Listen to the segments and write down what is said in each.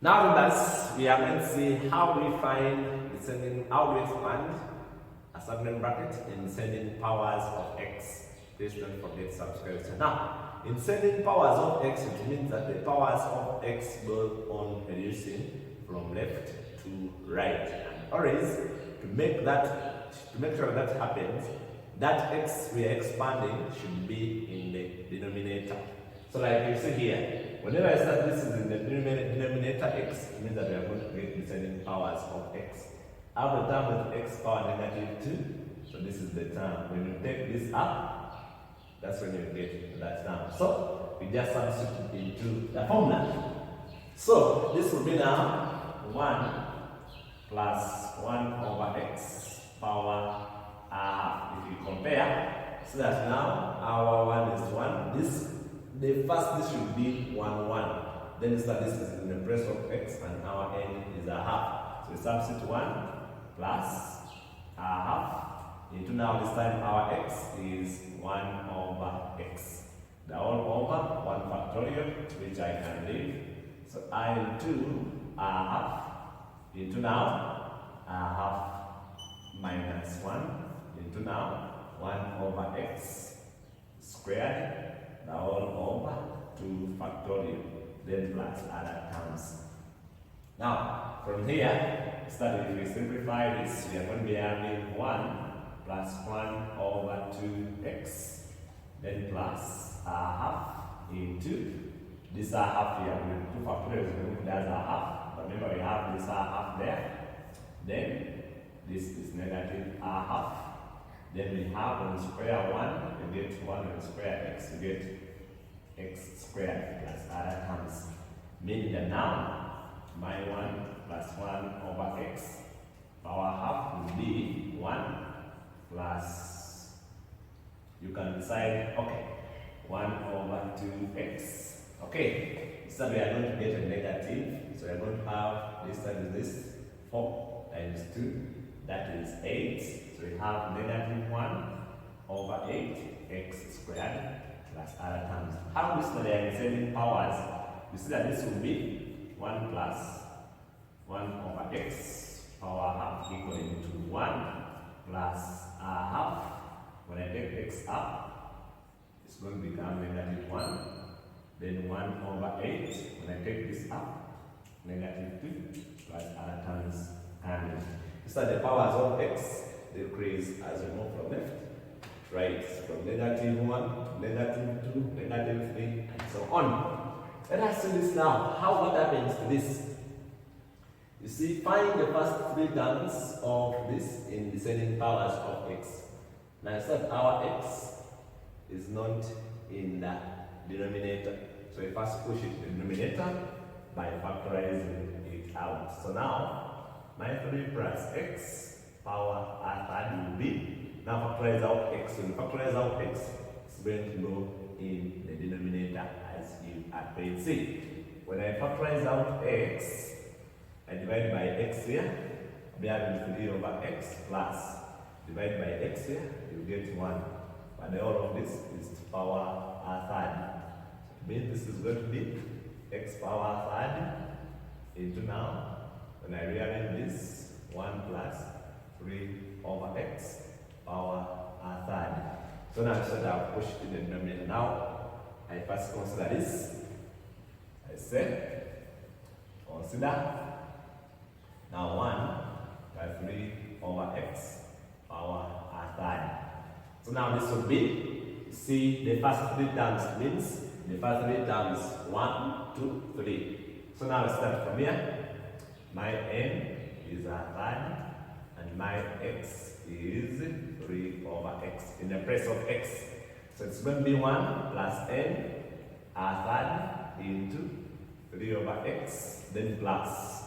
Now that we are going to see how do we find descending, how do we expand a certain bracket in descending powers of x. Please don't forget to subscribe. So now, in descending powers of x, it means that the powers of x go on reducing from left to right. And always to make sure that happens, that x we are expanding should be in the denominator. So like you see here, whenever I start this is in the denominator x, it means that we are going to get descending powers of x. I have the term with x power -2, so this is the term. When you take this up, that's when you get that term. So we just substitute into the formula. So this will be now 1 plus 1 over x power half. If you compare, so that now our 1 is 1. The first should be 1, 1. Then this is in the place of x and our n is a half. So we substitute 1 plus a half into now this time our x is 1 over x. The whole over 1 factorial, which I can leave. So I into a half into now a half minus 1 into now 1 over x squared. The whole over 2 factorial, then plus other terms. Now, from here, if we simplify this, we are going to be having 1 plus 1 over 2x, then plus a half into this a half here. With 2 factorial is removed, that's a half. Remember, we have this a half there. Then this is negative a half. Then we have on square 1, we get 1 on square x, we get x squared plus other terms. Meaning that now my 1 plus 1 over x power half will be 1 plus, you can decide, okay, 1 over 2x. Okay, so we are going to get a negative, so we are going to have this times this 4 times 2, that is 8. So we have negative 1 over 8x squared plus other terms. How do we study the descending powers? You see that this will be 1 plus 1 over x power half equal to 1 plus a half. When I take x up, it's going to become negative 1. Then 1 over 8. When I take this up, negative 2 plus other terms. And so the powers of x decrease as we move from left to right, from negative 1 to negative 2, negative 3, and so on. Let us see this now. What happens to this? You see, find the first 3 terms of this in descending powers of x. Now I said our x is not in the denominator. So we first push it to the denominator by factorizing it out. So now my 3 plus x power a third will be, now factorize out x. So when factorize out x, it's going to go in the denominator as you can see. When I factorize out x, I divide by x here, I'll be having 3 over x plus, divide by x here, you get 1. But the whole of this is to power a third. It means this is going to be x power a third into now, when I rearrange this, 1 plus 3 over x power a third. So now I I'll push it in the denominator. Now I first consider this. I say, consider now 1 plus 3 over x power a third. So now this will be, see the first 3 terms means the first 3 terms 1, 2, 3. So now I start from here. My n is a third and my x is 3 over x in the place of x. So it's going to be 1 plus n a third into 3 over x, then plus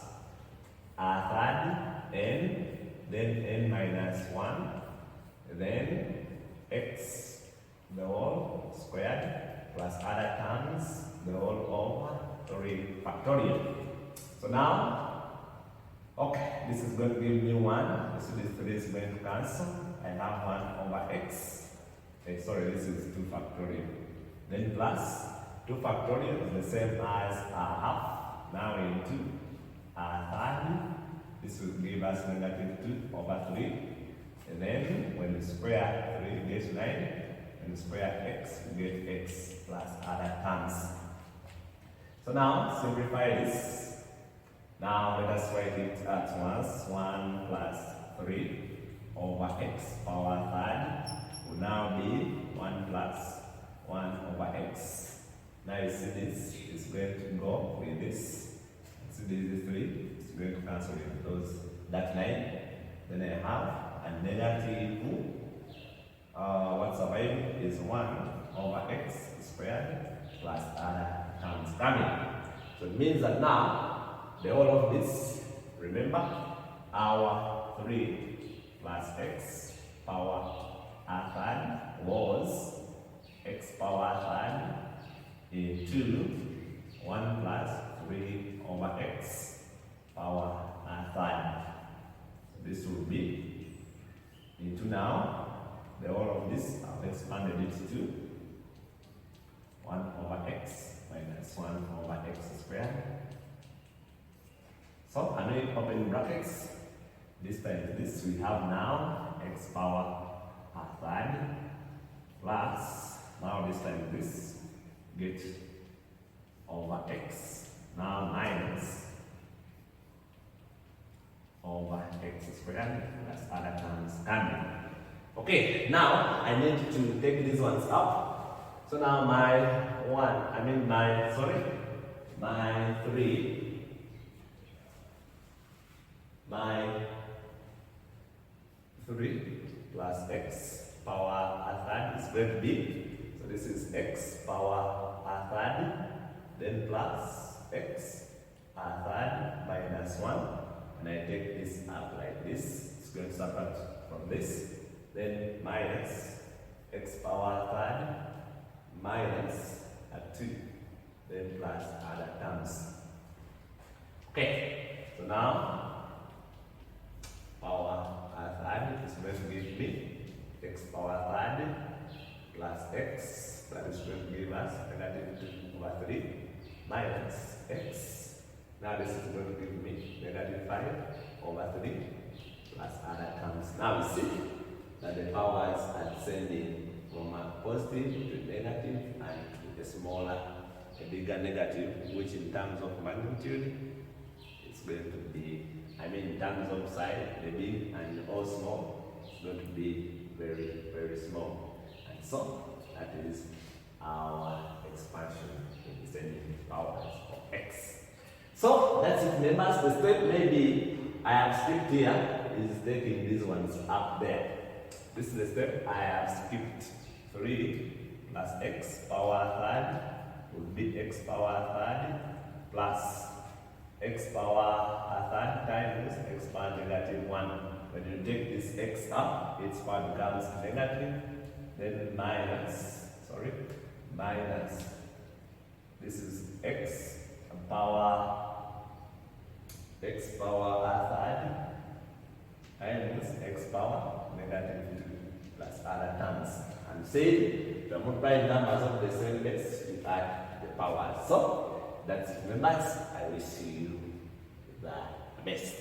a third n, then n minus 1, then x the whole squared plus other terms the whole over 3 factorial. So now, okay, this is going to give me 1. So this 3 is going to cancel. I have 1 over x. This is 2 factorial. Then plus 2 factorial is the same as a half. Now we into a third. This will give us negative 2 over 3. And then when we square 3, we get 9. When we square x, we get x plus other terms. So now, simplify this. Now let us write it at once. 1 plus 3 over x power third will now be 1 plus 1 over x. Now you see this is going to go with this. See this is 3. It's going to cancel it because that 9. Then I have a negative, what's surviving is 1 over x squared plus other terms coming. So it means that now the whole of this, remember, our 3 plus x power a third was x power third into 1 plus 3 over x power a third. So this will be into now the whole of this. I've expanded it to 1 over x minus 1 over x squared. So, and we open brackets. This times this, we have now x power a third plus, now this time this, get over x, now minus over x squared plus other terms coming. Okay, now I need to take these ones up. So now my 3, my 3 plus x power a third is going to be, so this is x power a third, then plus x a third minus 1, and I take this up like this, it's going to separate from this, then minus x power a third minus a 2, then plus other terms. Okay, so now power a third is going to give me x power third plus x, that is going to give us negative 2 over 3 minus x. Now this is going to give me negative 5 over 3 plus other terms. Now we see that the powers are descending from a positive to negative and to a smaller, a bigger negative, which in terms of magnitude is going to be, in terms of size, the big and all small, it's going to be very, very small. And so, that is our expansion in descending powers of x. So, that's it, members. The step maybe I have skipped here is taking these ones up there. This is the step I have skipped. 3 plus x power third would be x power third plus x power a third times x power negative 1. When you take this x up, its power becomes negative, then minus, this is x power a third times x power negative 2 plus other terms. And say the multiplied numbers of the same base, you add the powers. So that's it, members. I wish you the best.